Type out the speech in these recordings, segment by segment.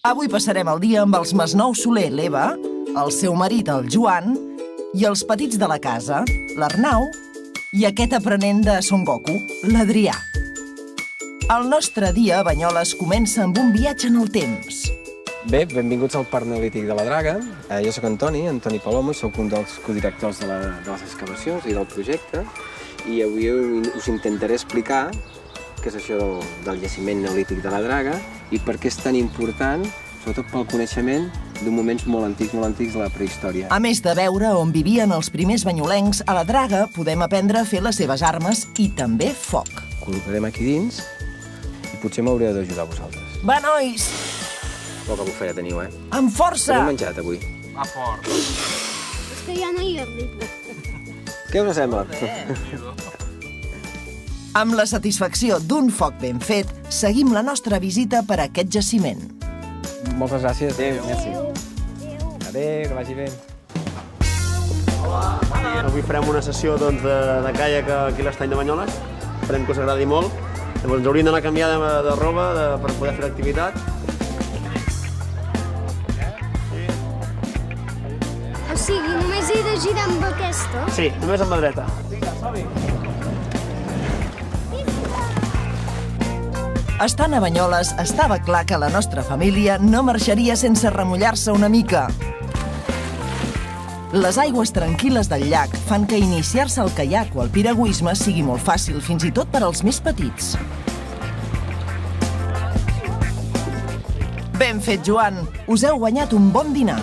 Avui passarem el dia amb els Masnou Soler, l'Eva, el seu marit, el Joan, i els petits de la casa, l'Arnau, i aquest aprenent de Son Goku, l'Adrià. El nostre dia a Banyoles comença amb un viatge en el temps. Bé, benvinguts al Parc Neolític de la Draga. Jo sóc Antoni Palomo, soc un dels codirectors de les excavacions i del projecte, i avui us intentaré explicar què és això del jaciment neolític de la Draga i per què és tan important, sobretot pel coneixement d'un moments molt antics de la prehistòria. A més de veure on vivien els primers banyolencs, a la Draga podem aprendre a fer les seves armes i també foc. Col·locarem aquí dins i potser m'haureu d'ajudar vosaltres. Va, nois! Poca bufeta teniu, Amb força! Què heu menjat avui? Va fort. És que ja no hi arribo. Què us sembla? Amb la satisfacció d'un foc ben fet, seguim la nostra visita per a aquest jaciment. Moltes gràcies. Adéu. Merci. Adéu, que vagi bé. Avui farem una sessió de caiac aquí a l'estany de Banyoles. Esperem que us agradi molt. Llavors ens hauríem d'anar a canviar de roba per poder fer l'activitat. O sigui, només he de girar amb aquesta? Sí, només amb la dreta. Estant a Banyoles, estava clar que la nostra família no marxaria sense remullar-se una mica. Les aigües tranquil·les del llac fan que iniciar-se al caiac o al piragüisme sigui molt fàcil, fins i tot per als més petits. Ben fet, Joan! Us heu guanyat un bon dinar.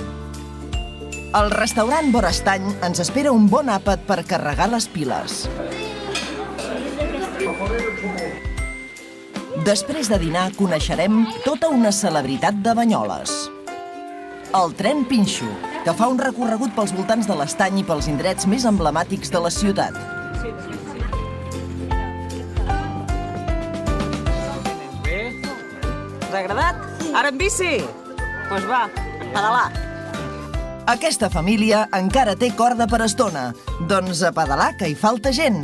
Al restaurant Borestany ens espera un bon àpat per carregar les piles. Després de dinar, coneixerem tota una celebritat de Banyoles. El tren Pinxo, que fa un recorregut pels voltants de l'estany i pels indrets més emblemàtics de la ciutat. Us ha agradat? Ara en bici? Doncs va, a pedalar. Aquesta família encara té corda per estona. Doncs a pedalar, que hi falta gent.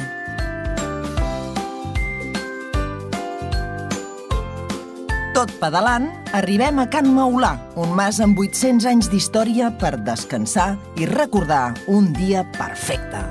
Tot pedalant, arribem a Can Maulà, un mas amb 800 anys d'història per descansar i recordar un dia perfecte.